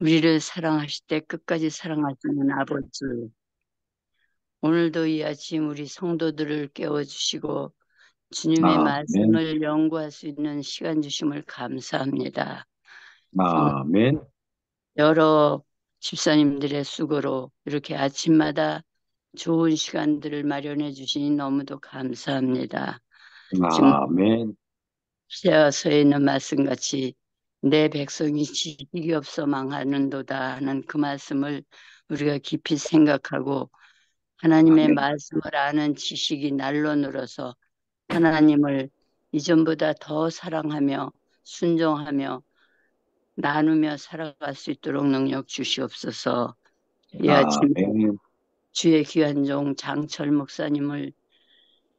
우리를 사랑하실 때 끝까지 사랑하시는 아버지, 오늘도 이 아침 우리 성도들을 깨워주시고 주님의 아멘, 말씀을 연구할 수 있는 시간 주심을 감사합니다. 정말 아멘, 여러 집사님들의 수고로 이렇게 아침마다 좋은 시간들을 마련해 주시니 너무도 감사합니다. 지금 아멘, 시자서에 있는 말씀같이 내 백성이 지식이 없어 망하는도다 하는 그 말씀을 우리가 깊이 생각하고 하나님의 아멘, 말씀을 아는 지식이 날로 늘어서 하나님을 이전보다 더 사랑하며 순종하며 나누며 살아갈 수 있도록 능력 주시옵소서. 이 아침 아멘, 주의 귀한 종 장철 목사님을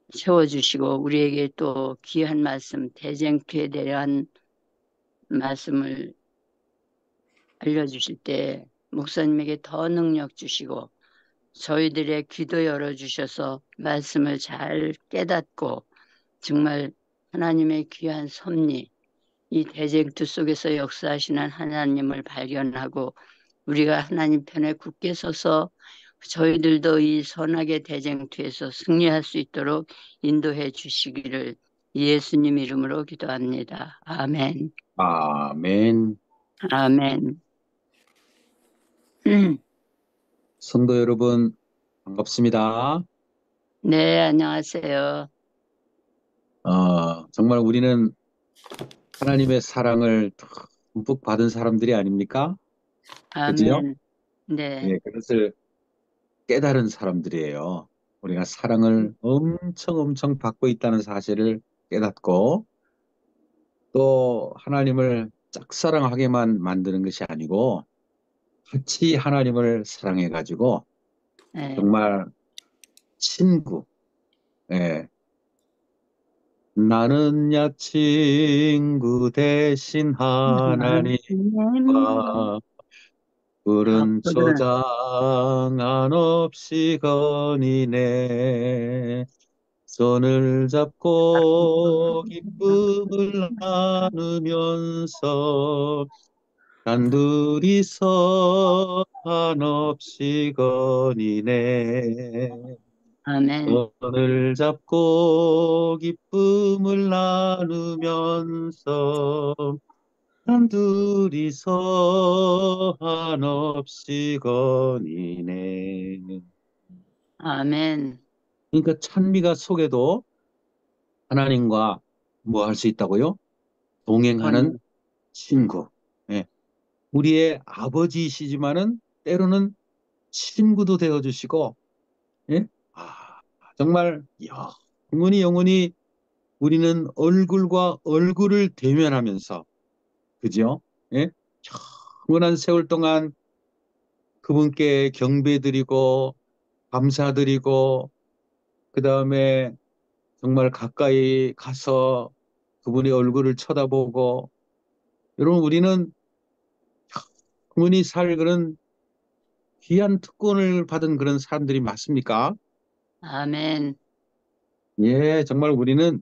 세워주시고 우리에게 또 귀한 말씀 대쟁투에 대한 말씀을 알려주실 때 목사님에게 더 능력 주시고 저희들의 귀도 열어주셔서 말씀을 잘 깨닫고 정말 하나님의 귀한 섭리, 이 대쟁투 속에서 역사하시는 하나님을 발견하고 우리가 하나님 편에 굳게 서서 저희들도 이 선악의 대쟁투에서 승리할 수 있도록 인도해 주시기를 예수님 이름으로 기도합니다. 아멘. 아멘. 아멘. 성도 여러분, 반갑습니다. 네, 안녕하세요. 정말 우리는 하나님의 사랑을 듬뿍 받은 사람들이 아닙니까? 그지요? 아멘. 네, 예, 그것을 깨달은 사람들이에요. 우리가 사랑을 엄청 엄청 받고 있다는 사실을 깨닫고 또 하나님을 짝사랑하게만 만드는 것이 아니고 같이 하나님을 사랑해가지고 네. 정말 친구, 예. 나는야 친구 대신 하나님, 하나님과 푸른 그들은 초장 한없이 거니네. 손을 잡고 기쁨을 나누면서 단둘이서 한없이 거니네. 아멘, 손을 잡고 기쁨을 나누면서 한둘이서 한없이 거니네. 아멘. 그러니까 찬미가 속에도 하나님과 뭐 할 수 있다고요? 동행하는 오늘 친구. 예. 우리의 아버지이시지만은 때로는 친구도 되어주시고, 예? 정말 영원히 영원히 우리는 얼굴과 얼굴을 대면하면서, 그죠? 예? 영원한 세월 동안 그분께 경배드리고 감사드리고 그 다음에 정말 가까이 가서 그분의 얼굴을 쳐다보고, 여러분 우리는 영원히 살 그런 귀한 특권을 받은 그런 사람들이 맞습니까? 아멘, 예, 정말 우리는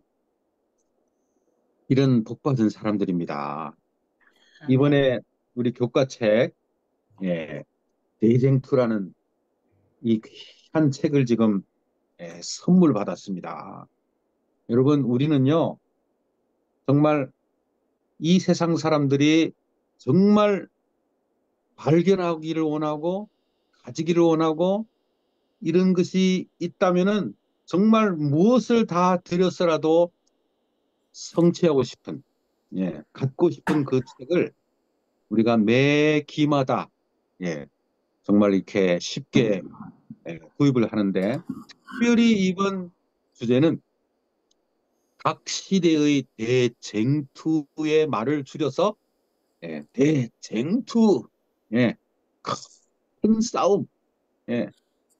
이런 복 받은 사람들입니다. 아멘, 이번에 우리 교과책, 예, 대쟁투라는 이 귀한 책을 지금 선물 받았습니다. 여러분, 우리는요, 정말 이 세상 사람들이 정말 발견하기를 원하고, 가지기를 원하고, 이런 것이 있다면은 정말 무엇을 다 들여서라도 성취하고 싶은, 예, 갖고 싶은 그 책을 우리가 매 기마다, 예, 정말 이렇게 쉽게 구입을 하는데, 특별히 이번 주제는 각 시대의 대쟁투의 말을 줄여서 대쟁투, 예, 큰 싸움. 예,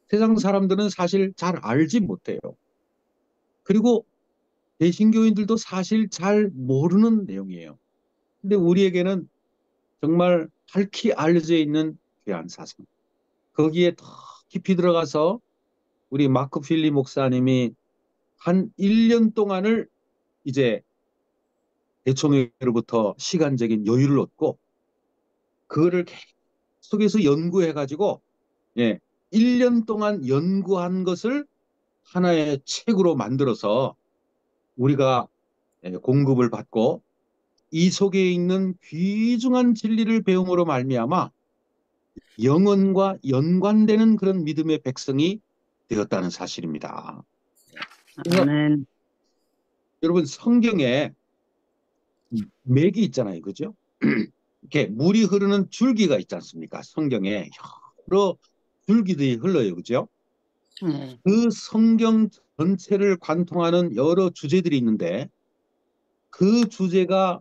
세상 사람들은 사실 잘 알지 못해요. 그리고 대신교인들도 사실 잘 모르는 내용이에요. 근데 우리에게는 정말 밝히 알려져 있는 귀한 사상. 거기에 더 깊이 들어가서 우리 마크 필리 목사님이 한 1년 동안을 이제 대총회로부터 시간적인 여유를 얻고 그거를 속에서 연구해가지고, 예, 1년 동안 연구한 것을 하나의 책으로 만들어서 우리가 공급을 받고 이 속에 있는 귀중한 진리를 배움으로 말미암아 영혼과 연관되는 그런 믿음의 백성이 되었다는 사실입니다. 그래서 아멘. 여러분, 여러분 성경에 맥이 있잖아요. 그죠? 이렇게 물이 흐르는 줄기가 있지 않습니까? 성경에 여러 줄기들이 흘러요. 그죠? 네. 그 성경 전체를 관통하는 여러 주제들이 있는데 그 주제가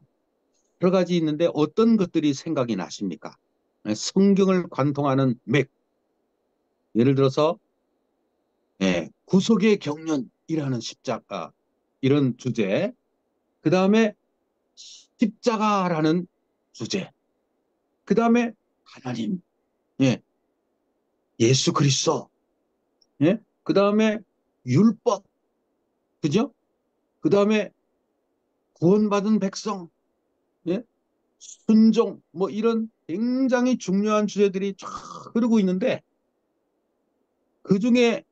여러 가지 있는데 어떤 것들이 생각이 나십니까? 성경을 관통하는 맥. 예를 들어서 구속의 경륜이라는 십자가 이런 주제. 그 다음에 십자가라는 주제. 그 다음에 하나님, 예, 예수 그리스도, 예, 그 다음에 율법, 그죠? 그 다음에 구원받은 백성, 예, 순종, 뭐 이런 굉장히 중요한 주제들이 쫙 흐르고 있는데 그 중에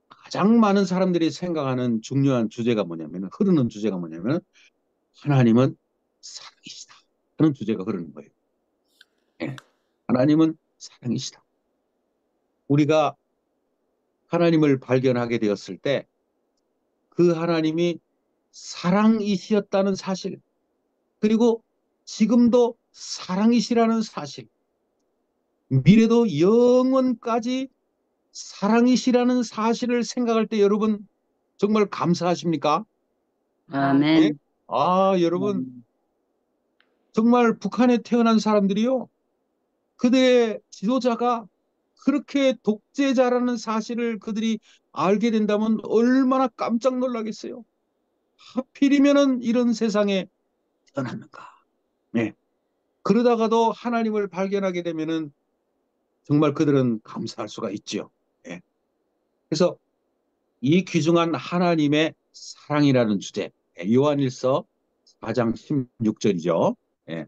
가장 많은 사람들이 생각하는 중요한 주제가 뭐냐면 흐르는 주제가 뭐냐면 하나님은 사랑이시다 하는 주제가 흐르는 거예요. 예, 하나님은 사랑이시다. 우리가 하나님을 발견하게 되었을 때 그 하나님이 사랑이시였다는 사실, 그리고 지금도 사랑이시라는 사실, 미래도 영원까지 사랑이시라는 사실을 생각할 때 여러분 정말 감사하십니까? 예? 아멘. 여러분 정말 북한에 태어난 사람들이요. 그들의 지도자가 그렇게 독재자라는 사실을 그들이 알게 된다면 얼마나 깜짝 놀라겠어요. 하필이면은 이런 세상에 태어났는가. 네. 그러다가도 하나님을 발견하게 되면은 정말 그들은 감사할 수가 있지요. 예. 그래서 이 귀중한 하나님의 사랑이라는 주제, 요한일서 4장 16절이죠. 예.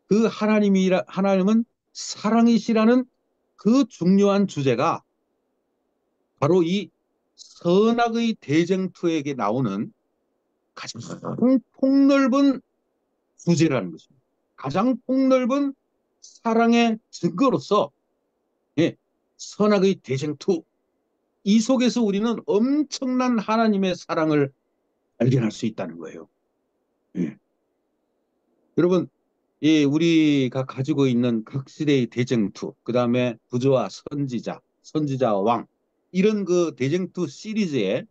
그 하나님은 사랑이시라는 그 중요한 주제가 바로 이 선악의 대쟁투에게 나오는 가장 폭넓은 주제라는 것입니다. 가장 폭넓은 사랑의 증거로서 예, 선악의 대쟁투 이 속에서 우리는 엄청난 하나님의 사랑을 발견할 수 있다는 거예요. 예. 여러분, 우리가 가지고 있는 각 시대의 대쟁투, 그 다음에 부조와 선지자, 선지자와 왕, 이런 그 대쟁투 시리즈의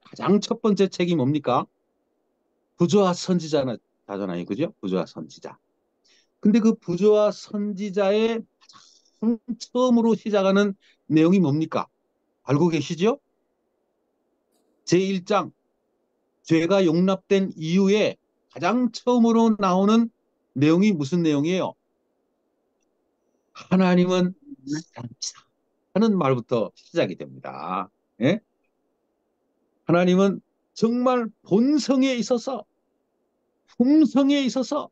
가장 첫 번째 책이 뭡니까? 부조와 선지자잖아요. 그죠? 부조와 선지자. 근데 그 부조와 선지자의 가장 처음으로 시작하는 내용이 뭡니까? 알고 계시죠? 제1장, 죄가 용납된 이후에 가장 처음으로 나오는 내용이 무슨 내용이에요? 하나님은 사랑이시다 하는 말부터 시작이 됩니다. 예? 하나님은 정말 본성에 있어서 품성에 있어서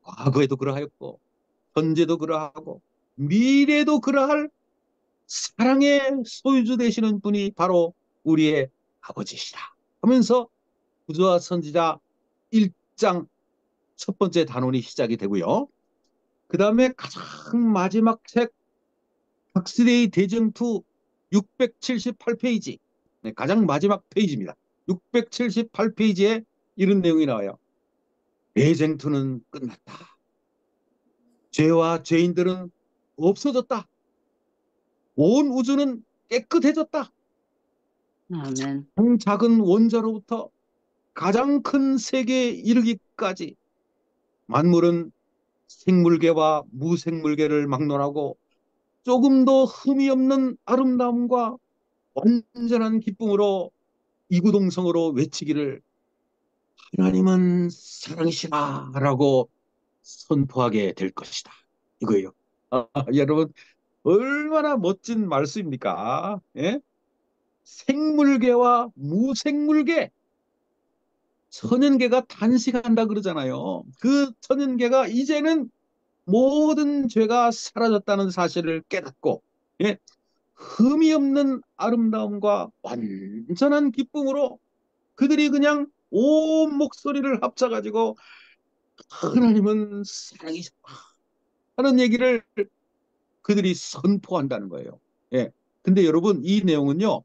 과거에도 그러하였고 현재도 그러하고 미래도 그러할 사랑의 소유주 되시는 분이 바로 우리의 아버지시다 하면서 구조와 선지자 1장 첫 번째 단원이 시작이 되고요. 그 다음에 가장 마지막 책 박스데이 대쟁투 678페이지 네, 가장 마지막 페이지입니다. 678페이지에 이런 내용이 나와요. 대쟁투는 끝났다. 죄와 죄인들은 없어졌다. 온 우주는 깨끗해졌다. 아멘. 가장 작은 원자로부터 가장 큰 세계에 이르기까지 만물은 생물계와 무생물계를 막론하고 조금도 흠이 없는 아름다움과 완전한 기쁨으로 이구동성으로 외치기를 하나님은 사랑이시다라고 선포하게 될 것이다. 이거예요. 여러분 얼마나 멋진 말씀입니까? 예? 생물계와 무생물계 천연계가 단식한다 그러잖아요. 그 천연계가 이제는 모든 죄가 사라졌다는 사실을 깨닫고, 예, 흠이 없는 아름다움과 완전한 기쁨으로 그들이 그냥 온 목소리를 합쳐가지고 하나님은 사랑이시다 하는 얘기를 그들이 선포한다는 거예요. 예. 근데 여러분, 이 내용은요,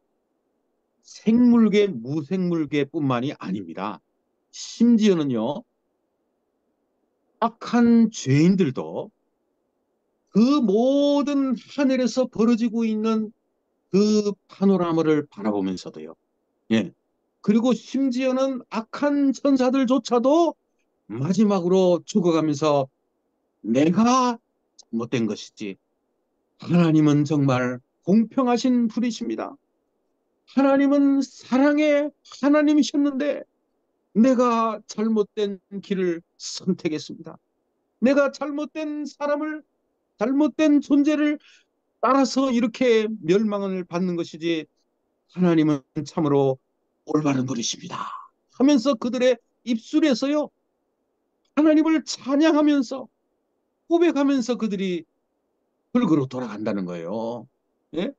생물계, 무생물계뿐만이 아닙니다. 심지어는요, 악한 죄인들도 그 모든 하늘에서 벌어지고 있는 그 파노라마를 바라보면서도요. 예. 그리고 심지어는 악한 천사들조차도 마지막으로 죽어가면서 내가 잘못된 것이지. 하나님은 정말 공평하신 분이십니다. 하나님은 사랑의 하나님이셨는데 내가 잘못된 길을 선택했습니다. 내가 잘못된 사람을, 잘못된 존재를 따라서 이렇게 멸망을 받는 것이지 하나님은 참으로 올바른 분이십니다 하면서 그들의 입술에서요 하나님을 찬양하면서 고백하면서 그들이 흙으로 돌아간다는 거예요. 예?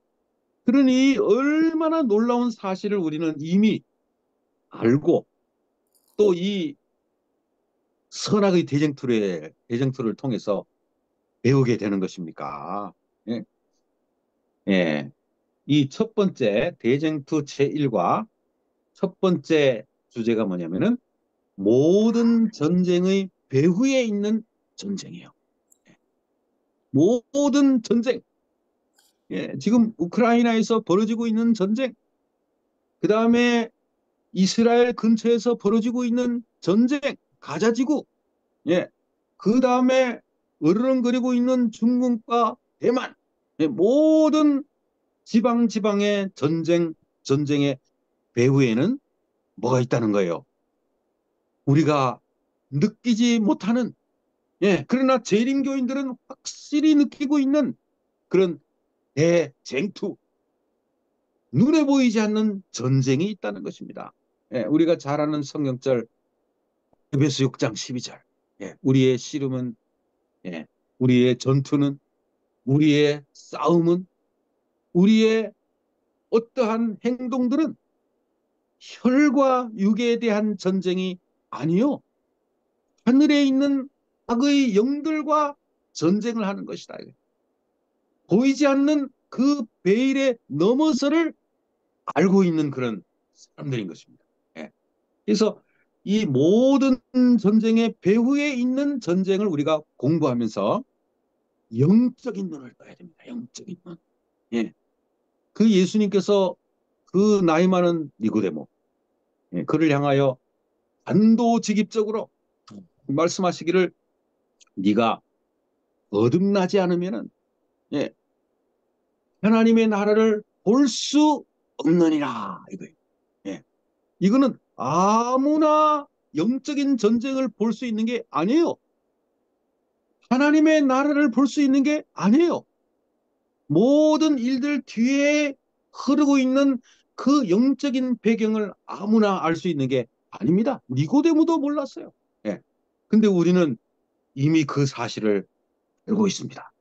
그러니 얼마나 놀라운 사실을 우리는 이미 알고 또 이 선악의 대쟁투를 통해서 배우게 되는 것입니까? 예? 예. 이 첫 번째 대쟁투 제1과 첫 번째 주제가 뭐냐면은 모든 전쟁의 배후에 있는 전쟁이에요. 모든 전쟁. 예, 지금 우크라이나에서 벌어지고 있는 전쟁, 그 다음에 이스라엘 근처에서 벌어지고 있는 전쟁, 가자지구, 예, 그 다음에 으르렁거리고 있는 중국과 대만, 예, 모든 지방의 전쟁의 배후에는 뭐가 있다는 거예요. 우리가 느끼지 못하는, 예, 그러나 재림교인들은 확실히 느끼고 있는 그런 대쟁투, 눈에 보이지 않는 전쟁이 있다는 것입니다. 예, 우리가 잘 아는 성경절 에베소 6장 12절. 예, 우리의 씨름은, 예, 우리의 전투는, 우리의 싸움은, 우리의 어떠한 행동들은 혈과 육에 대한 전쟁이 아니요. 하늘에 있는 악의 영들과 전쟁을 하는 것이다. 보이지 않는 그 베일의 너머서를 알고 있는 그런 사람들인 것입니다. 예. 그래서 이 모든 전쟁의 배후에 있는 전쟁을 우리가 공부하면서 영적인 눈을 떠야 됩니다. 영적인 눈. 예. 그 예수님께서 그 나이 많은 니고데모, 예, 그를 향하여 단도직입적으로 말씀하시기를 네가 거듭나지 않으면은, 예, 하나님의 나라를 볼 수 없느니라 이거예요. 예. 이거는 아무나 영적인 전쟁을 볼 수 있는 게 아니에요. 하나님의 나라를 볼 수 있는 게 아니에요. 모든 일들 뒤에 흐르고 있는 그 영적인 배경을 아무나 알 수 있는 게 아닙니다. 니고데모도 몰랐어요. 예. 근데 우리는 이미 그 사실을 알고 있습니다.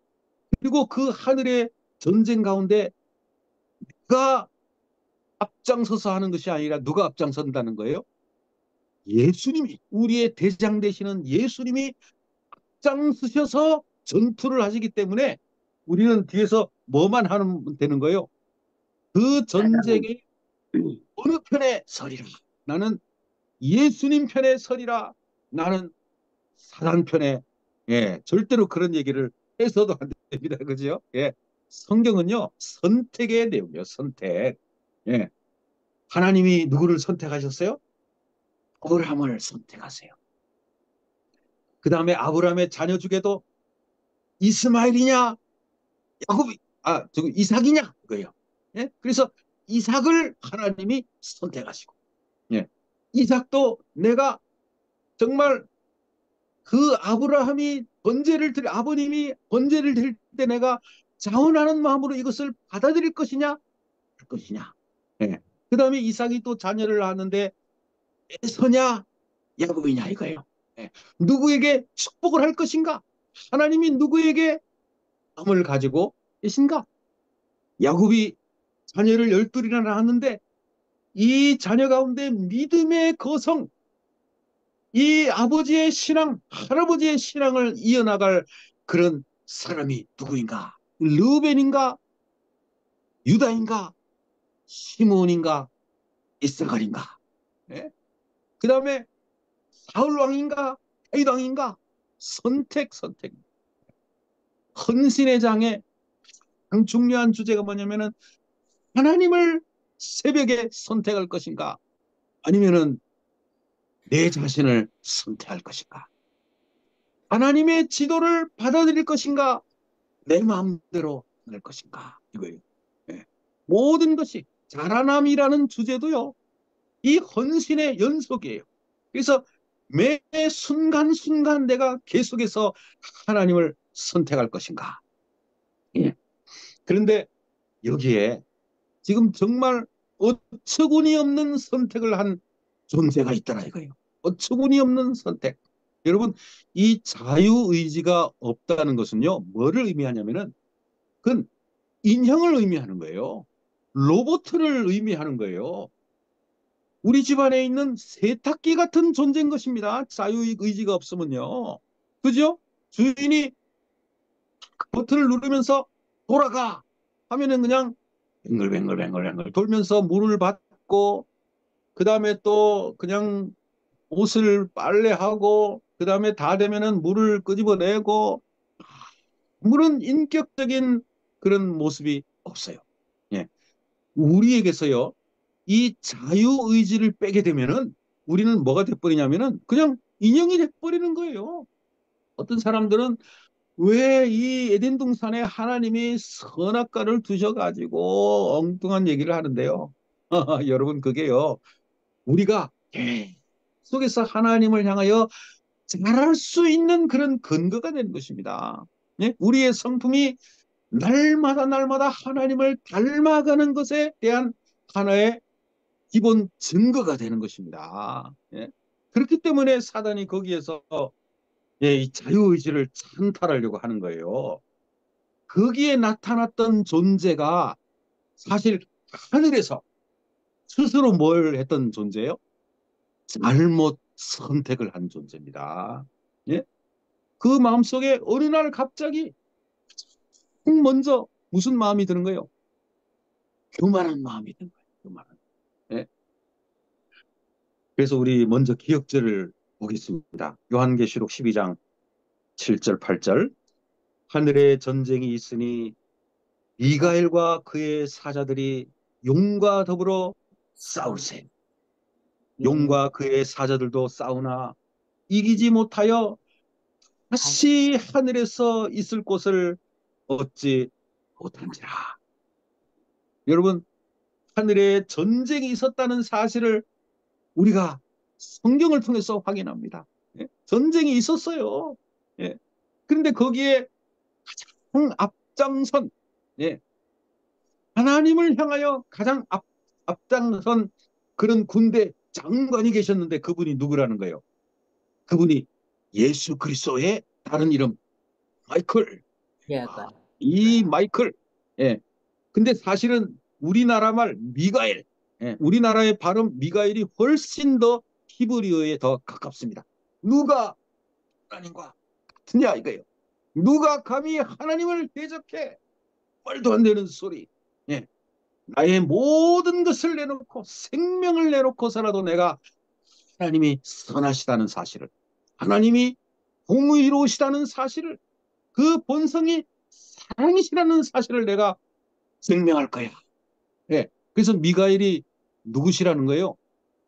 그리고 그 하늘의 전쟁 가운데 누가 앞장서서 하는 것이 아니라 누가 앞장선다는 거예요? 예수님이, 우리의 대장 되시는 예수님이 앞장서셔서 전투를 하시기 때문에 우리는 뒤에서 뭐만 하면 되는 거예요? 그 전쟁의 어느 편에 서리라. 나는 예수님 편에 서리라. 나는 사단 편에. 예, 절대로 그런 얘기를 해서도 안 됩니다. 그죠? 예. 성경은요, 선택의 내용이에요. 선택. 예. 하나님이 누구를 선택하셨어요? 아브라함을 선택하세요. 그 다음에 아브라함의 자녀 중에도 이스마엘이냐, 야곱이, 저기 이삭이냐, 그거예요. 예? 그래서 이삭을 하나님이 선택하시고, 예. 이삭도 내가 정말 그 아버님이 번제를 드릴 때 내가 자원하는 마음으로 이것을 받아들일 것이냐, 할 것이냐. 예. 그 다음에 이삭이 또 자녀를 낳았는데 에서냐, 야곱이냐 이거예요. 예. 누구에게 축복을 할 것인가? 하나님이 누구에게 마음을 가지고 계신가? 야곱이 자녀를 12이나 낳았는데 이 자녀 가운데 믿음의 거성, 이 아버지의 신앙, 할아버지의 신앙을 이어나갈 그런 사람이 누구인가? 르우벤인가? 유다인가? 시므온인가? 이스라엘인가? 예? 그 다음에 사울 왕인가? 다윗 왕인가? 선택, 선택. 헌신의 장에 가장 중요한 주제가 뭐냐면은 하나님을 새벽에 선택할 것인가? 아니면은 내 자신을 선택할 것인가? 하나님의 지도를 받아들일 것인가? 내 마음대로 할 것인가? 이거예요. 예. 모든 것이 자라남이라는 주제도요. 이 헌신의 연속이에요. 그래서 매 순간순간 내가 계속해서 하나님을 선택할 것인가? 예. 그런데 여기에 지금 정말 어처구니 없는 선택을 한 존재가 있더라 이거예요. 어처구니 없는 선택. 여러분, 이 자유의지가 없다는 것은요, 뭐를 의미하냐면은, 그건 인형을 의미하는 거예요. 로봇을 의미하는 거예요. 우리 집안에 있는 세탁기 같은 존재인 것입니다. 자유의지가 없으면요. 그죠? 주인이 버튼을 누르면서 돌아가 하면은 그냥 뱅글뱅글뱅글뱅글 돌면서 물을 받고, 그 다음에 또 그냥 옷을 빨래하고, 그 다음에 다 되면은 물을 끄집어내고, 물은 인격적인 그런 모습이 없어요. 예. 우리에게서요, 이 자유의지를 빼게 되면은 우리는 뭐가 돼버리냐면은 그냥 인형이 돼버리는 거예요. 어떤 사람들은 왜 이 에덴 동산에 하나님이 선악과를 두셔가지고 엉뚱한 얘기를 하는데요. 여러분, 그게요, 우리가 속에서 하나님을 향하여 잘할 수 있는 그런 근거가 되는 것입니다. 예? 우리의 성품이 날마다 날마다 하나님을 닮아가는 것에 대한 하나의 기본 증거가 되는 것입니다. 예? 그렇기 때문에 사단이 거기에서 이 자유의지를 찬탈하려고 하는 거예요. 거기에 나타났던 존재가 사실 하늘에서 스스로 뭘 했던 존재예요? 잘못 선택을 한 존재입니다. 예? 그 마음속에 어느 날 갑자기 먼저 무슨 마음이 드는 거예요? 교만한 마음이 드는 거예요. 교만한. 예? 그래서 우리 먼저 기억절을 보겠습니다. 요한계시록 12장 7절 8절. 하늘에 전쟁이 있으니 미가엘과 그의 사자들이 용과 더불어 싸울세. 용과 그의 사자들도 싸우나 이기지 못하여 다시 하늘에서 있을 곳을 얻지 못한지라. 여러분, 하늘에 전쟁이 있었다는 사실을 우리가 성경을 통해서 확인합니다. 예? 전쟁이 있었어요. 예. 그런데 거기에 가장 앞장선, 예. 하나님을 향하여 가장 앞장선 그런 군대 장관이 계셨는데 그분이 누구라는 거예요? 그분이 예수 그리스도의 다른 이름 마이클. 이 마이클. 예. 근데 사실은 우리나라 말 미가엘. 예. 우리나라의 발음 미가엘이 훨씬 더 히브리어에 더 가깝습니다. 누가 하나님과 같으냐 이거예요. 누가 감히 하나님을 대적해? 말도 안 되는 소리. 예. 나의 모든 것을 내놓고 생명을 내놓고서라도 내가 하나님이 선하시다는 사실을, 하나님이 공의로우시다는 사실을, 그 본성이 사랑이시라는 사실을 내가 증명할 거야. 예. 그래서 미가엘이 누구시라는 거예요?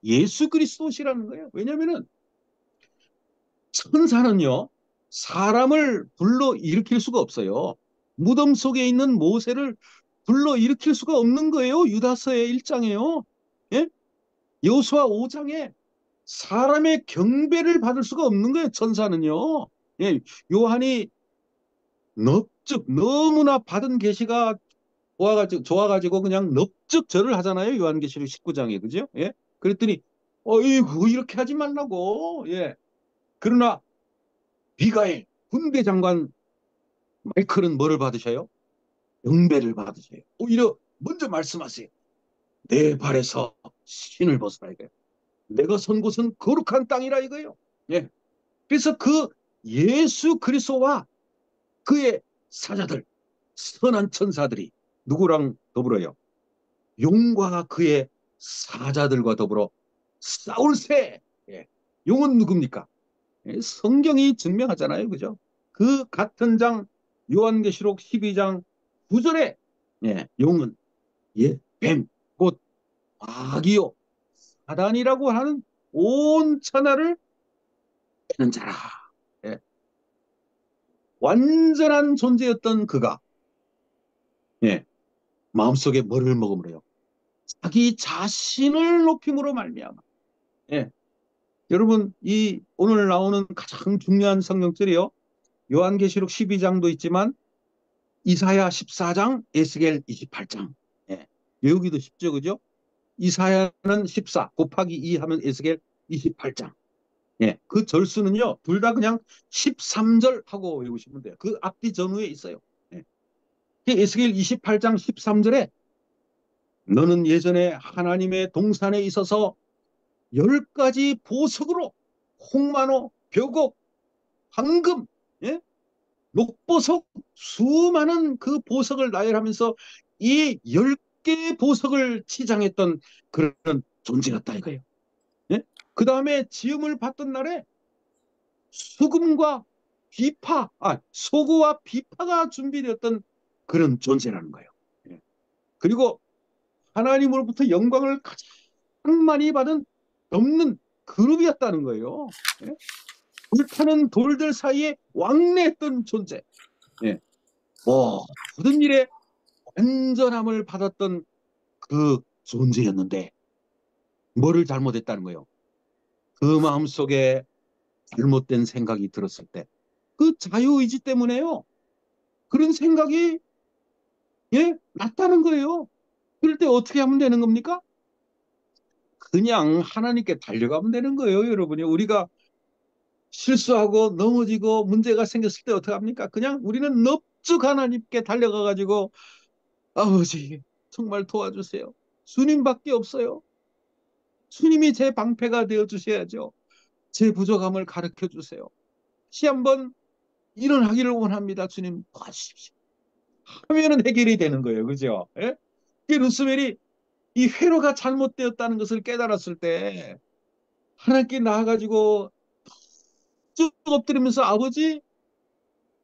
예수 그리스도시라는 거예요. 왜냐면은 천사는요, 사람을 불러 일으킬 수가 없어요. 무덤 속에 있는 모세를 불러 일으킬 수가 없는 거예요. 유다서의 1장에요. 예? 여호수아 5장에 사람의 경배를 받을 수가 없는 거예요. 천사는요. 예, 요한이 넙죽 너무나 받은 계시가 좋아가지고 그냥 넙죽 절을 하잖아요. 요한계시록 19장에 그죠? 예? 그랬더니 어이구 이렇게 하지 말라고. 예. 그러나 미가엘 군대 장관 마이클은 뭐를 받으셔요? 영배를 받으셔요. 오히려 먼저 말씀하세요. 내 발에서 신을 벗어라 이거예요. 내가 선 곳은 거룩한 땅이라 이거예요. 예. 그래서 그 예수 그리스도와 그의 사자들, 선한 천사들이 누구랑 더불어요? 용과 그의 사자들과 더불어 싸울새. 예. 용은 누굽니까? 예. 성경이 증명하잖아요. 그죠? 그 같은 장 요한계시록 12장 9절에 예. 용은 뱀, 곧 마귀요 사단이라고 하는 온 천하를 패는 자라. 예. 완전한 존재였던 그가 예. 마음속에 뭐를 먹음으로요? 자기 자신을 높임으로 말미암아. 예. 여러분 이 오늘 나오는 가장 중요한 성경절이요. 요한계시록 12장도 있지만 이사야 14장, 에스겔 28장. 예. 외우기도 쉽죠. 그죠? 이사야는 14 곱하기 2 하면 에스겔 28장. 예. 그 절수는요. 둘 다 그냥 13절 하고 외우시면 돼요. 그 앞뒤 전후에 있어요. 예. 에스겔 28장 13절에 너는 예전에 하나님의 동산에 있어서 10가지 보석으로 홍마노, 벽옥, 황금, 예? 녹보석 수많은 그 보석을 나열하면서 이 10개의 보석을 치장했던 그런 존재였다 이거예요. 예? 그 다음에 지음을 받던 날에 수금과 소고와 비파가 준비되었던 그런 존재라는 거예요. 예. 그리고 하나님으로부터 영광을 가장 많이 받은 넘는 그룹이었다는 거예요. 예? 불타는 돌들 사이에 왕래했던 존재. 예. 모든 일에 완전함을 받았던 그 존재였는데 뭐를 잘못했다는 거예요. 그 마음속에 잘못된 생각이 들었을 때 그 자유의지 때문에요. 그런 생각이 났다는 거예요. 그럴 때 어떻게 하면 되는 겁니까? 그냥 하나님께 달려가면 되는 거예요, 여러분이. 우리가 실수하고 넘어지고 문제가 생겼을 때 어떻게 합니까? 그냥 우리는 넙죽 하나님께 달려가 가지고 아버지 정말 도와주세요. 주님밖에 없어요. 주님이 제 방패가 되어 주셔야죠. 제 부족함을 가르쳐 주세요. 다시 한번 일어나기를 원합니다. 주님 도와주십시오. 하면은 해결이 되는 거예요. 그죠? 예? 루스벨이 이 회로가 잘못되었다는 것을 깨달았을 때 하나님께 나아가지고 쭉 엎드리면서 아버지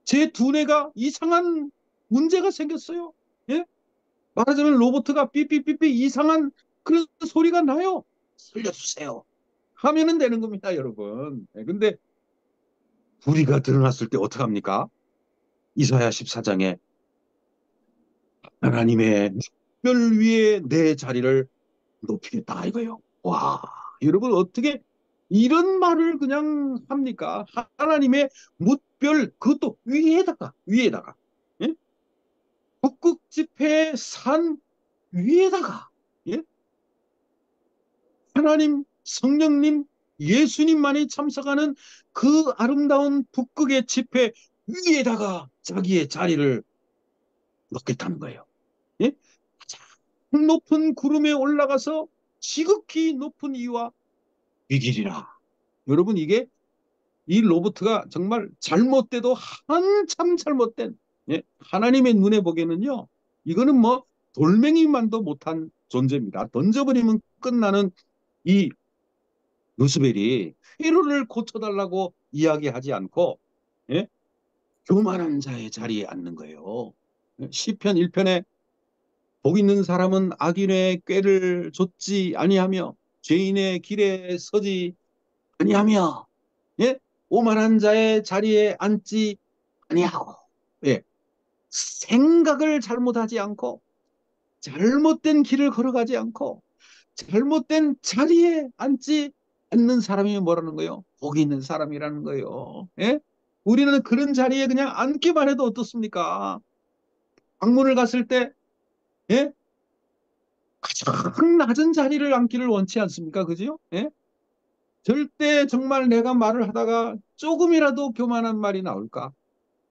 제 두뇌가 이상한 문제가 생겼어요. 예? 말하자면 로봇가 삐삐삐삐 이상한 그런 소리가 나요. 살려주세요. 하면은 되는 겁니다, 여러분. 예, 근데 불의가 드러났을 때 어떡합니까? 이사야 14장에 하나님의 별 위에 내 자리를 높이겠다 이거예요. 와, 여러분 어떻게 이런 말을 그냥 합니까? 하나님의 뭇별 그것도 위에다가 예? 북극 지폐의 산 위에다가 예? 하나님 성령님 예수님만이 참석하는 그 아름다운 북극의 지폐 위에다가 자기의 자리를 놓겠다는 거예요. 예? 가장 높은 구름에 올라가서 지극히 높은 이와 비길이라. 여러분 이게 이 로봇가 정말 잘못돼도 한참 잘못된 하나님의 눈에 보기에는요. 이거는 뭐 돌멩이만도 못한 존재입니다. 던져버리면 끝나는 이 루스벨이 회로를 고쳐달라고 이야기하지 않고 예? 교만한 자의 자리에 앉는 거예요. 시편 1편에 복 있는 사람은 악인의 꾀를 좇지 아니하며 죄인의 길에 서지 아니하며 예? 오만한 자의 자리에 앉지 아니하고 예. 생각을 잘못하지 않고 잘못된 길을 걸어가지 않고 잘못된 자리에 앉지 않는 사람이 뭐라는 거예요? 복이 있는 사람이라는 거예요. 예? 우리는 그런 자리에 그냥 앉기만 해도 어떻습니까? 방문을 갔을 때 예? 가장 낮은 자리를 앉기를 원치 않습니까? 그죠? 예? 절대 정말 내가 말을 하다가 조금이라도 교만한 말이 나올까?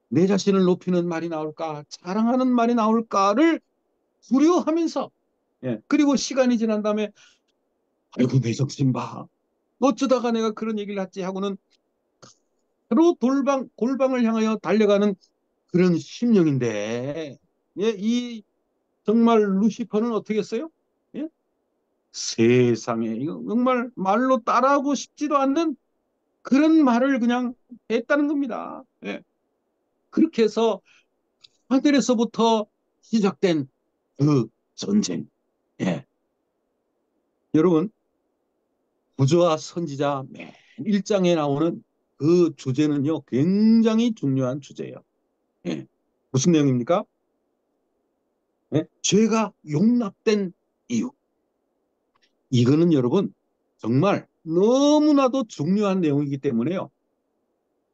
내 자신을 높이는 말이 나올까? 자랑하는 말이 나올까를 두려워하면서, 그리고 시간이 지난 다음에 아이고 내 정신 봐. 어쩌다가 내가 그런 얘기를 했지 하고는 바로 골방을 향하여 달려가는 그런 심령인데, 이 정말 루시퍼는 어떻게 했어요? 예? 세상에 이거 정말 말로 따라하고 싶지도 않는 그런 말을 그냥 했다는 겁니다. 그렇게 해서 하늘에서부터 시작된 그 전쟁. 예. 여러분, 부조와 선지자 맨 1장에 나오는 그 주제는요, 굉장히 중요한 주제예요. 예. 무슨 내용입니까? 죄가 용납된 이유. 이거는 여러분, 정말 너무나도 중요한 내용이기 때문에요.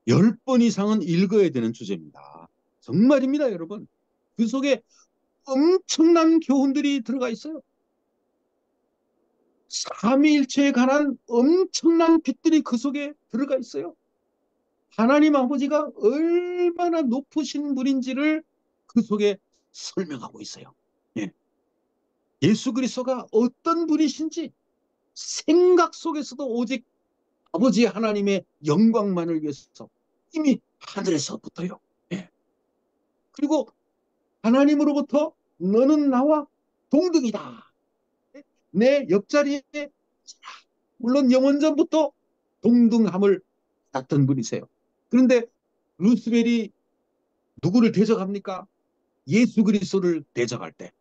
10번 이상은 읽어야 되는 주제입니다. 정말입니다, 여러분. 그 속에 엄청난 교훈들이 들어가 있어요. 삼위일체에 관한 엄청난 빛들이 그 속에 들어가 있어요. 하나님 아버지가 얼마나 높으신 분인지를 그 속에 설명하고 있어요. 예. 예수 그리스도가 어떤 분이신지 생각 속에서도 오직 아버지 하나님의 영광만을 위해서 이미 하늘에서부터요. 예. 그리고 하나님으로부터 너는 나와 동등이다. 내 옆자리에 물론 영원전부터 동등함을 받았던 분이세요. 그런데 루스벨이 누구를 대적합니까? 예수 그리스도를 대적할 때.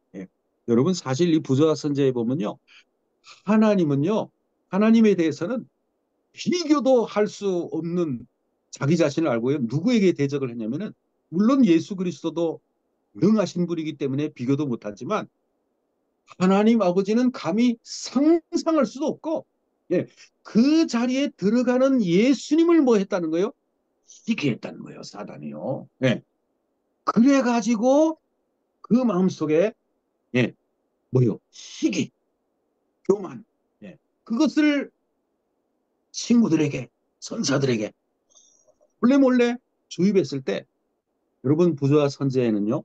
여러분 사실 이 부조와 선제에 보면요. 하나님은요. 하나님에 대해서는 비교도 할 수 없는 자기 자신을 알고요. 누구에게 대적을 했냐면은 물론 예수 그리스도도 능하신 분이기 때문에 비교도 못하지만 하나님 아버지는 감히 상상할 수도 없고 그 자리에 들어가는 예수님을 뭐 했다는 거예요? 시기했다는 거예요. 사단이요. 그래가지고 그 마음속에 뭐요? 시기, 교만 그것을 친구들에게 선사들에게 몰래 몰래 주입했을 때 여러분 부조와 선제에는요.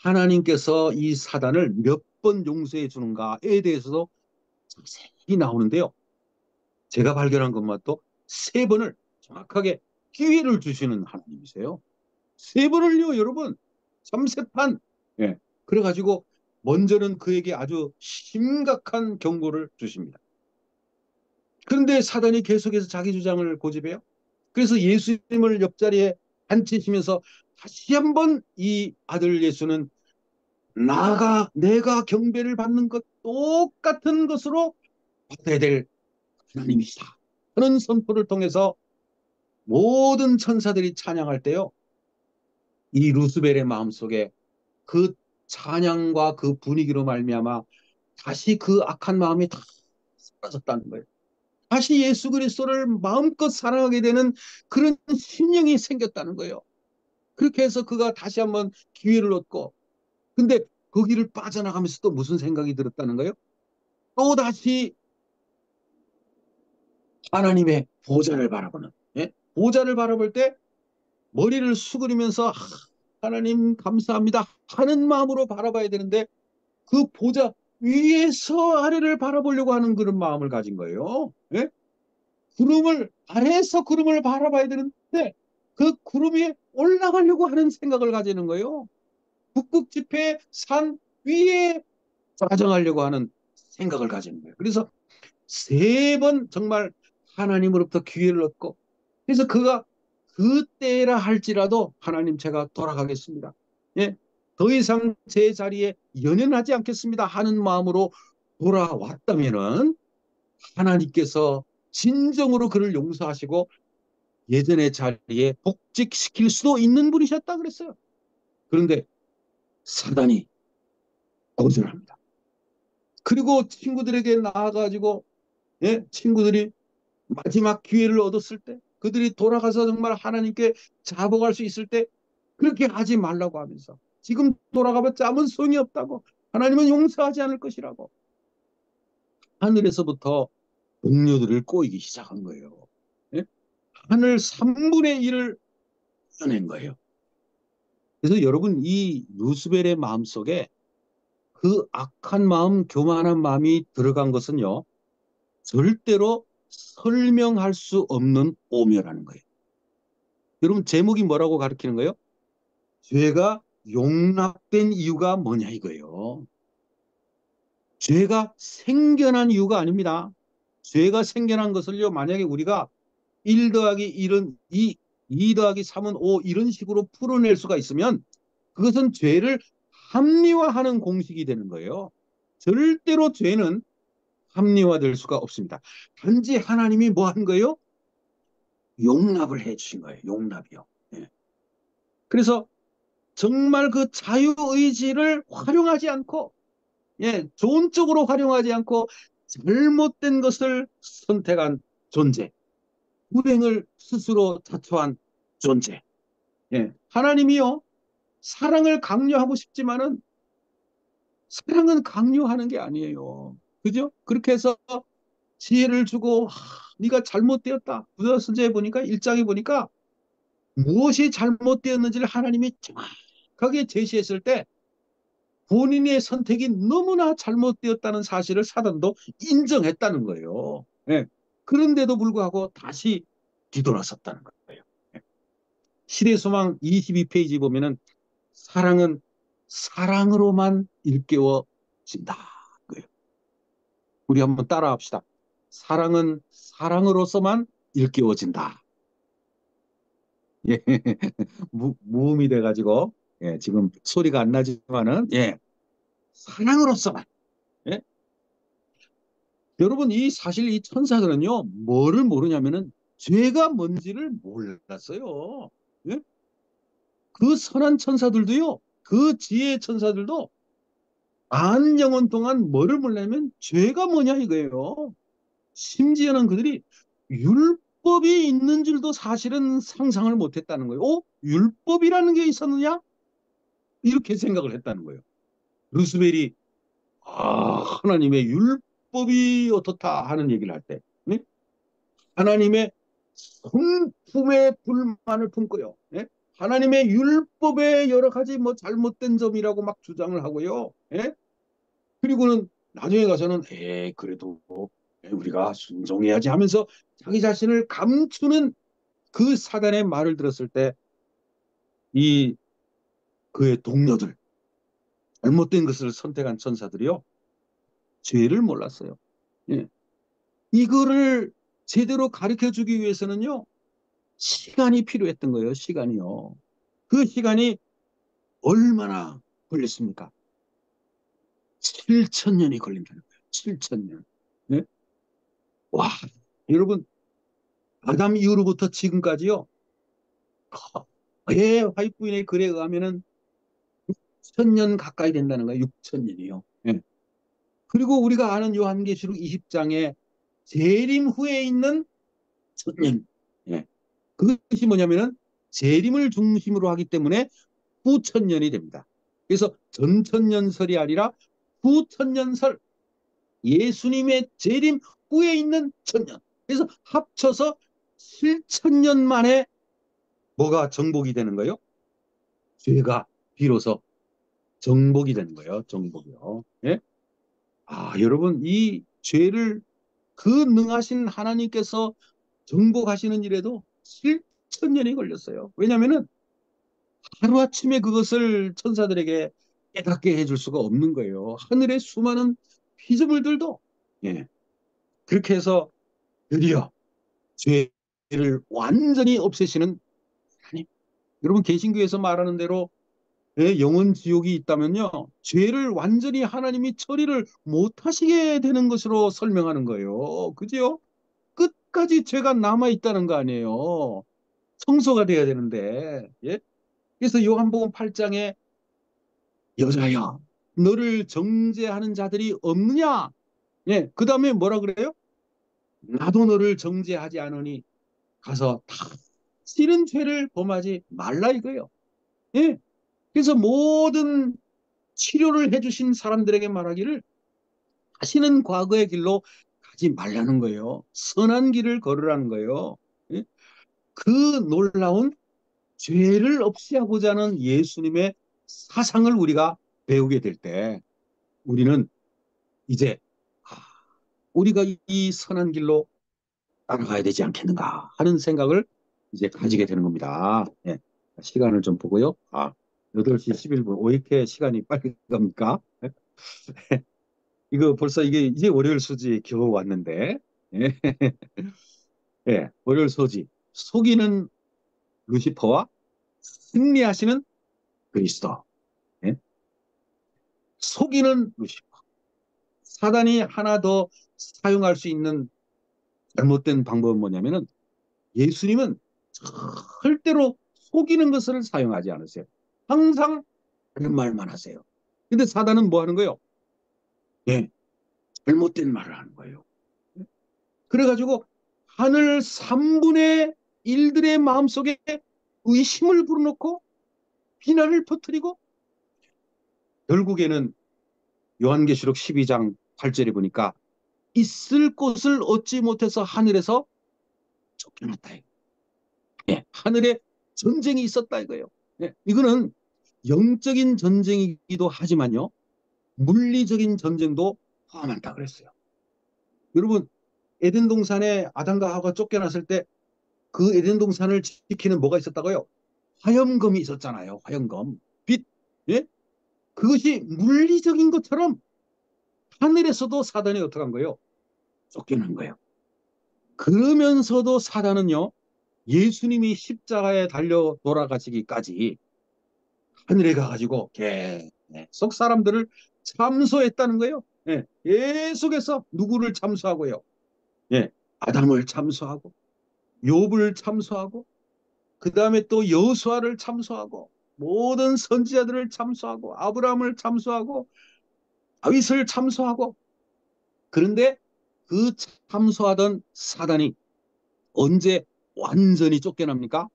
하나님께서 이 사단을 몇 번 용서해 주는가에 대해서도 자세히 나오는데요. 제가 발견한 것만도 3번을 정확하게 기회를 주시는 하나님이세요. 3번을요, 여러분. 3세판. 그래가지고 먼저는 그에게 아주 심각한 경고를 주십니다. 그런데 사단이 계속해서 자기 주장을 고집해요. 그래서 예수님을 옆자리에 앉히시면서 다시 한번 이 아들 예수는 내가 경배를 받는 것 똑같은 것으로 받아야 될 하나님이시다. 하는 선포를 통해서 모든 천사들이 찬양할 때요. 이 루스벨의 마음속에 그 찬양과 그 분위기로 말미암아 다시 그 악한 마음이 다 사라졌다는 거예요. 다시 예수 그리스도를 마음껏 사랑하게 되는 그런 심령이 생겼다는 거예요. 그렇게 해서 그가 다시 한번 기회를 얻고 근데 거기를 빠져나가면서 또 무슨 생각이 들었다는 거예요? 또 다시 하나님의 보좌를 바라보는 보좌를 바라볼 때 머리를 수그리면서 하나님 감사합니다 하는 마음으로 바라봐야 되는데 그 보좌 위에서 아래를 바라보려고 하는 그런 마음을 가진 거예요. 구름을 아래에서 구름을 바라봐야 되는데 그 구름 위에 올라가려고 하는 생각을 가지는 거예요. 북극 지폐 산 위에 좌정하려고 하는 생각을 가지는 거예요. 그래서 3번 정말 하나님으로부터 기회를 얻고 그래서 그가 그때라 할지라도 하나님 제가 돌아가겠습니다. 더 이상 제 자리에 연연하지 않겠습니다 하는 마음으로 돌아왔다면은 하나님께서 진정으로 그를 용서하시고 예전의 자리에 복직시킬 수도 있는 분이셨다 그랬어요. 그런데 사단이 거절합니다. 그리고 친구들에게 나아가지고 친구들이 마지막 기회를 얻었을 때 그들이 돌아가서 정말 하나님께 자복할 수 있을 때 그렇게 하지 말라고 하면서 지금 돌아가봤자 아무 소용이 없다고 하나님은 용서하지 않을 것이라고 하늘에서부터 동료들을 꼬이기 시작한 거예요. 예? 하늘 3분의 1을 떼어낸 거예요. 그래서 여러분 이 루스벨의 마음속에 그 악한 마음, 교만한 마음이 들어간 것은요. 절대로 설명할 수 없는 오묘라는 거예요. 여러분 제목이 뭐라고 가르치는 거예요? 죄가 용납된 이유가 뭐냐 이거예요. 죄가 생겨난 이유가 아닙니다. 죄가 생겨난 것을요. 만약에 우리가 1 더하기 1은 2, 2 더하기 3은 5 이런 식으로 풀어낼 수가 있으면 그것은 죄를 합리화하는 공식이 되는 거예요. 절대로 죄는 합리화될 수가 없습니다. 단지 하나님이 뭐 한 거예요? 용납을 해 주신 거예요. 용납이요. 예. 그래서 정말 그 자유의지를 활용하지 않고 예, 좋은 쪽으로 활용하지 않고 잘못된 것을 선택한 존재. 불행을 스스로 자초한 존재. 예. 하나님이요. 사랑을 강요하고 싶지만은 사랑은 강요하는 게 아니에요. 그죠? 그렇게 해서 지혜를 주고 네가 잘못되었다. 구약서지에 보니까 1장에 보니까 무엇이 잘못되었는지를 하나님이 정확하게 제시했을 때 본인의 선택이 너무나 잘못되었다는 사실을 사단도 인정했다는 거예요. 예. 그런데도 불구하고 다시 뒤돌아섰다는 거예요. 예. 시대소망 22페이지 보면은 사랑은 사랑으로만 일깨워진다. 그예요. 우리 한번 따라합시다. 사랑은 사랑으로서만 일깨워진다. 예. 무음이 돼가지고 예, 지금 소리가 안 나지만은 예, 사랑으로서만. 예? 여러분 이 사실 이 천사들은요 뭐를 모르냐면은 죄가 뭔지를 몰랐어요. 예? 그 선한 천사들도요 그 지혜의 천사들도 만 영혼 동안 뭐를 몰라면 죄가 뭐냐 이거예요. 심지어는 그들이 율법이 있는 줄도 사실은 상상을 못했다는 거예요. 율법이라는 게 있었느냐? 이렇게 생각을 했다는 거예요. 루스벨이 하나님의 율법이 어떻다 하는 얘기를 할 때, 네? 하나님의 성품의 불만을 품고요. 예? 하나님의 율법에 여러 가지 뭐 잘못된 점이라고 막 주장을 하고요. 예? 그리고는 나중에 가서는 그래도 우리가 순종해야지 하면서 자기 자신을 감추는 그 사단의 말을 들었을 때 이 그의 동료들 잘못된 것을 선택한 천사들이요 죄를 몰랐어요. 예. 이거를 제대로 가르쳐 주기 위해서는요 시간이 필요했던 거예요. 시간이요. 그 시간이 얼마나 걸렸습니까? 7,000년이 걸린다는 거예요. 7,000년. 네? 와, 여러분, 아담 이후로부터 지금까지요. 의 화이트부인의 글에 의하면은 6,000년 가까이 된다는 거예요. 6,000년이요. 네. 그리고 우리가 아는 요한계시록 20장에 재림 후에 있는 천년. 네. 그것이 뭐냐면은 재림을 중심으로 하기 때문에 후천년이 됩니다. 그래서 전천년설이 아니라 후천년설, 예수님의 재림 후에 있는 천년. 그래서 합쳐서 7천년 만에 뭐가 정복이 되는 거예요? 죄가 비로소 정복이 되는 거예요. 정복이요. 예? 여러분 이 죄를 그 능하신 하나님께서 정복하시는 일에도 7천년이 걸렸어요. 왜냐하면은 하루아침에 그것을 천사들에게 깨닫게 해줄 수가 없는 거예요. 하늘의 수많은 피조물들도 예, 그렇게 해서 드디어 죄를 완전히 없애시는 하나님. 여러분 개신교에서 말하는 대로 영원 지옥이 있다면요. 죄를 완전히 하나님이 처리를 못하시게 되는 것으로 설명하는 거예요. 그죠? 끝까지 죄가 남아있다는 거 아니에요. 청소가 돼야 되는데. 예? 그래서 요한복음 8장에 여자야, 너를 정죄하는 자들이 없느냐? 예, 그 다음에 뭐라 그래요? 나도 너를 정죄하지 않으니 가서 다시는 죄를 범하지 말라 이거예요. 예, 그래서 모든 치료를 해주신 사람들에게 말하기를 다시는 과거의 길로 하지 말라는 거예요. 선한 길을 걸으라는 거예요. 예? 그 놀라운 죄를 없애고자 하는 예수님의 사상을 우리가 배우게 될 때 우리는 이제 아, 우리가 이 선한 길로 따라가야 되지 않겠는가 하는 생각을 이제 가지게 되는 겁니다. 예. 시간을 좀 보고요. 8시 11분. 왜 이렇게 시간이 빨리 갑니까? 이거 벌써 이게 이제 월요일 수지 겨우 왔는데. 예. 예. 월요일 소지. 속이는 루시퍼와 승리하시는 그리스도. 예. 속이는 루시퍼. 사단이 하나 더 사용할 수 있는 잘못된 방법은 뭐냐면은 예수님은 절대로 속이는 것을 사용하지 않으세요. 항상 그런 말만 하세요. 근데 사단은 뭐 하는 거예요? 예, 잘못된 말을 하는 거예요. 그래가지고 하늘 3분의 1들의 마음속에 의심을 불어넣고 비난을 퍼뜨리고 결국에는 요한계시록 12장 8절에 보니까 있을 곳을 얻지 못해서 하늘에서 쫓겨났다. 예, 하늘에 전쟁이 있었다 이거예요. 예, 이거는 영적인 전쟁이기도 하지만요. 물리적인 전쟁도 포함한다 그랬어요. 여러분, 에덴 동산에 아담과 하와가 쫓겨났을 때 그 에덴 동산을 지키는 뭐가 있었다고요? 화염검이 있었잖아요. 화염검. 빛. 예? 그것이 물리적인 것처럼 하늘에서도 사단이 어떻게 한 거예요? 쫓겨난 거예요. 그러면서도 사단은요. 예수님이 십자가에 달려 돌아가시기까지 하늘에 가가지고 계속 사람들을 참소했다는 거예요. 예, 계속해서 누구를 참소하고요. 예, 아담을 참소하고 욥을 참소하고 그 다음에 또 여호수아를 참소하고 모든 선지자들을 참소하고 아브라함을 참소하고 다윗을 참소하고 그런데 그 참소하던 사단이 언제 완전히 쫓겨납니까?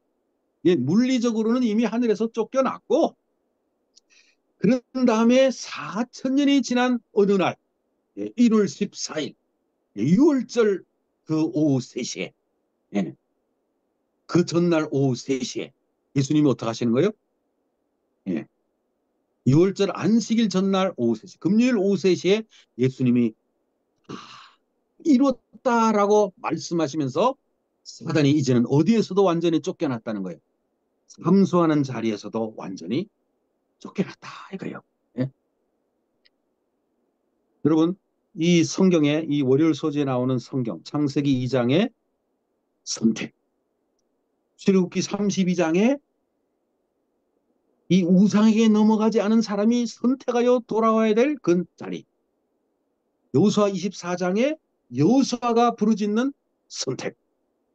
예, 물리적으로는 이미 하늘에서 쫓겨났고 그런 다음에 4천년이 지난 어느 날 1월 14일 6월절 그 오후 3시에 그 전날 오후 3시에 예수님이 어떻게 하시는 거예요? 예, 6월절 안식일 전날 오후 3시 금요일 오후 3시에 예수님이 이뤘다라고 말씀하시면서 사단이 이제는 어디에서도 완전히 쫓겨났다는 거예요. 참소하는 자리에서도 완전히 쫓겨났다 이거예요. 예? 여러분 이 성경에 이 월요일 소재에 나오는 성경 창세기 2장의 선택 출애굽기 32장에 이 우상에게 넘어가지 않은 사람이 선택하여 돌아와야 될 그 자리 여호수아 24장에 여호수아가 부르짖는 선택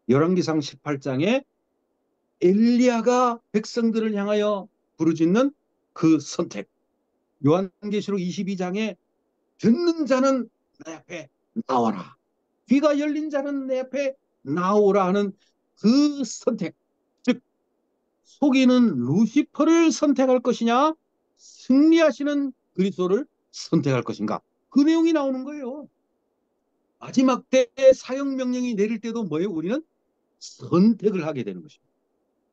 열왕기상 18장에 엘리야가 백성들을 향하여 부르짖는 그 선택 요한계시록 22장에 듣는 자는 내 앞에 나와라 귀가 열린 자는 내 앞에 나오라 하는 그 선택 즉 속이는 루시퍼를 선택할 것이냐 승리하시는 그리스도를 선택할 것인가 그 내용이 나오는 거예요. 마지막 때 사형 명령이 내릴 때도 뭐예요? 우리는 선택을 하게 되는 것입니다.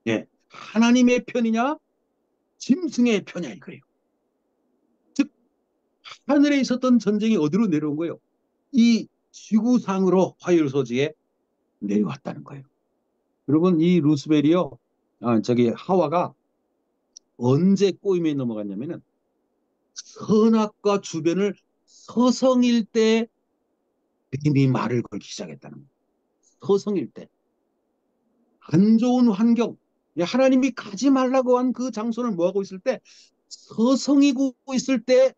예, 하나님의 편이냐 짐승의 편이냐 이거예요. 즉 하늘에 있었던 전쟁이 어디로 내려온 거예요? 이 지구상으로 화요일 소지에 내려왔다는 거예요. 여러분 이 루스벨이요 저기 하와가 언제 꼬임에 넘어갔냐면은 선악과 주변을 서성일 때 뱀이 말을 걸기 시작했다는 거예요. 서성일 때. 안 좋은 환경, 하나님이 가지 말라고 한 그 장소를 뭐하고 있을 때 서성이고 있을 때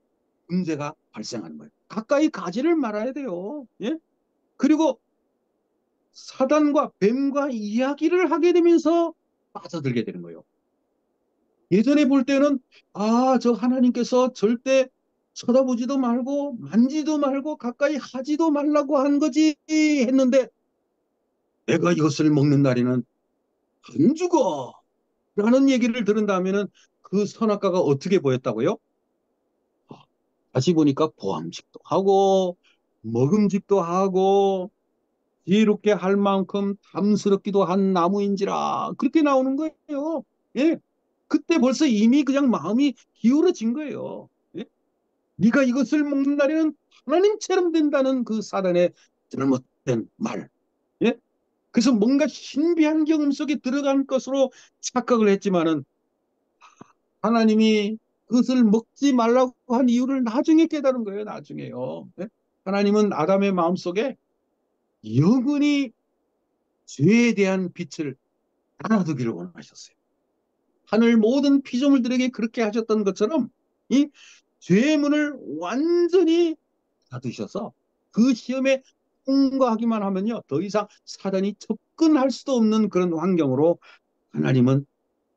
문제가 발생하는 거예요. 가까이 가지를 말아야 돼요. 예? 그리고 사단과 뱀과 이야기를 하게 되면서 빠져들게 되는 거예요. 예전에 볼 때는 저 하나님께서 절대 쳐다보지도 말고 만지도 말고 가까이 하지도 말라고 한 거지 했는데 내가 이것을 먹는 날에는 안 죽어 라는 얘기를 들은 다음에는 그 선악과가 어떻게 보였다고요? 다시 보니까 보암직도 하고 먹음직도 하고 지혜롭게 할 만큼 탐스럽기도 한 나무인지라 그렇게 나오는 거예요. 예, 그때 벌써 이미 그냥 마음이 기울어진 거예요. 예? 네가 이것을 먹는 날에는 하나님처럼 된다는 그 사단의 잘못된 말. 예? 그래서 뭔가 신비한 경험 속에 들어간 것으로 착각을 했지만은 하나님이 그것을 먹지 말라고 한 이유를 나중에 깨달은 거예요. 나중에요. 예? 하나님은 아담의 마음속에 영원히 죄에 대한 빛을 알아두기를 원하셨어요. 하늘 모든 피조물들에게 그렇게 하셨던 것처럼 이 죄의 문을 완전히 닫으셔서 그 시험에 통과하기만 하면요. 더 이상 사단이 접근할 수도 없는 그런 환경으로 하나님은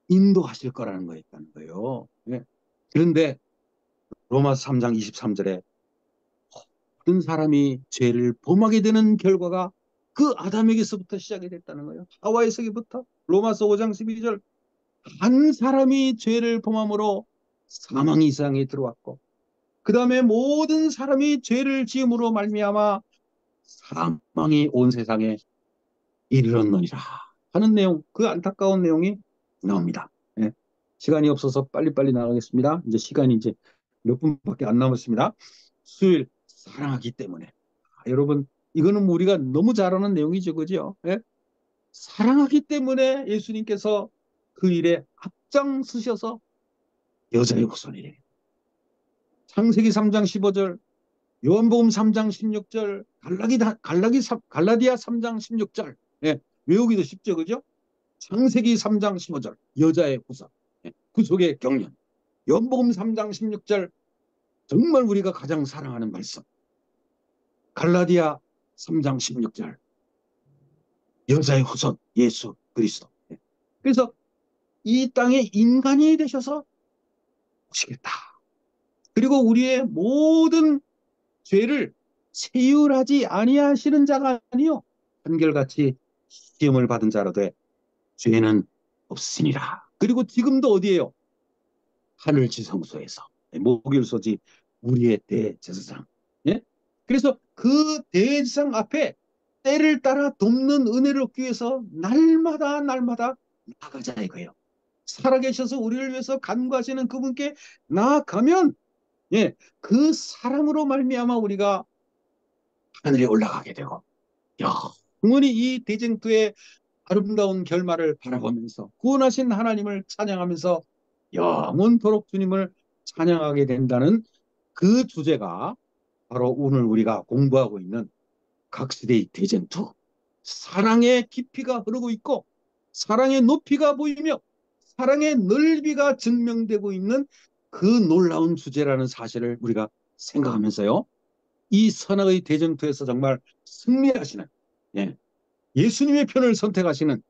인도하실 거라는 거였다는 거예요. 예. 그런데 로마서 3장 23절에 모든 사람이 죄를 범하게 되는 결과가 그 아담에게서부터 시작이 됐다는 거예요. 하와에서부터 로마서 5장 12절 한 사람이 죄를 범함으로 사망이 이 세상에 들어왔고 그 다음에 모든 사람이 죄를 지음으로 말미암아 사망이 온 세상에 이르렀느니라 하는 내용, 그 안타까운 내용이 나옵니다. 예. 시간이 없어서 빨리빨리 나가겠습니다. 이제 시간이 이제 몇 분밖에 안 남았습니다. 수요일 사랑하기 때문에. 여러분 이거는 우리가 너무 잘 아는 내용이죠. 그죠? 예? 사랑하기 때문에 예수님께서 그 일에 앞장서셔서 여자의 후손이래. 창세기 3장 15절, 요한복음 3장 16절, 갈라디아 3장 16절. 예, 외우기도 쉽죠, 그죠? 창세기 3장 15절, 여자의 후손, 예, 구속의 경륜. 요한복음 3장 16절, 정말 우리가 가장 사랑하는 말씀. 갈라디아 3장 16절, 여자의 후손, 예수 그리스도. 예. 그래서 이 땅에 인간이 되셔서 오시겠다. 그리고 우리의 모든 죄를 세율하지 아니하시는 자가 아니요 한결같이 시험을 받은 자로 돼 죄는 없으니라. 그리고 지금도 어디에요? 하늘 지성소에서 목율소지 우리의 대제사장. 예? 그래서 그 대제사장 앞에 때를 따라 돕는 은혜를 얻기 위해서 날마다 날마다 나아가자 이거예요. 살아계셔서 우리를 위해서 간구하시는 그분께 나아가면 예, 그 사랑으로 말미암아 우리가 하늘에 올라가게 되고 영원히 이 대쟁투의 아름다운 결말을 바라보면서 구원하신 하나님을 찬양하면서 영원토록 주님을 찬양하게 된다는 그 주제가 바로 오늘 우리가 공부하고 있는 각시대의 대쟁투. 사랑의 깊이가 흐르고 있고 사랑의 높이가 보이며 사랑의 넓이가 증명되고 있는 그 놀라운 주제라는 사실을 우리가 생각하면서요. 이 선악의 대쟁투에서 정말 승리하시는 예, 예수님의 편을 선택하시는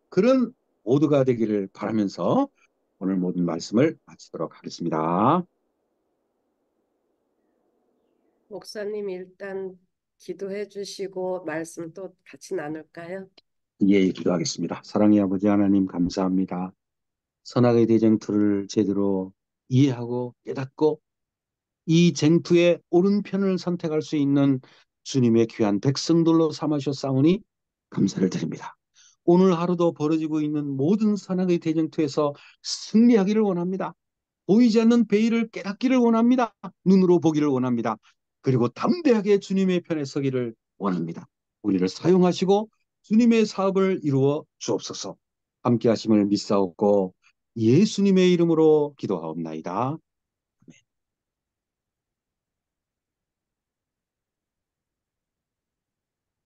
그런 모두가 되기를 바라면서 오늘 모든 말씀을 마치도록 하겠습니다. 목사님 일단 기도해 주시고 말씀 또 같이 나눌까요? 예, 기도하겠습니다. 사랑의 아버지 하나님 감사합니다. 선악의 대쟁투를 제대로 이해하고 깨닫고 이 쟁투의 옳은 편을 선택할 수 있는 주님의 귀한 백성들로 삼으셨사오니 감사를 드립니다. 오늘 하루도 벌어지고 있는 모든 선악의 대쟁투에서 승리하기를 원합니다. 보이지 않는 베일을 깨닫기를 원합니다. 눈으로 보기를 원합니다. 그리고 담대하게 주님의 편에 서기를 원합니다. 우리를 사용하시고 주님의 사업을 이루어 주옵소서. 함께 하심을 믿사옵고 예수님의 이름으로 기도하옵나이다.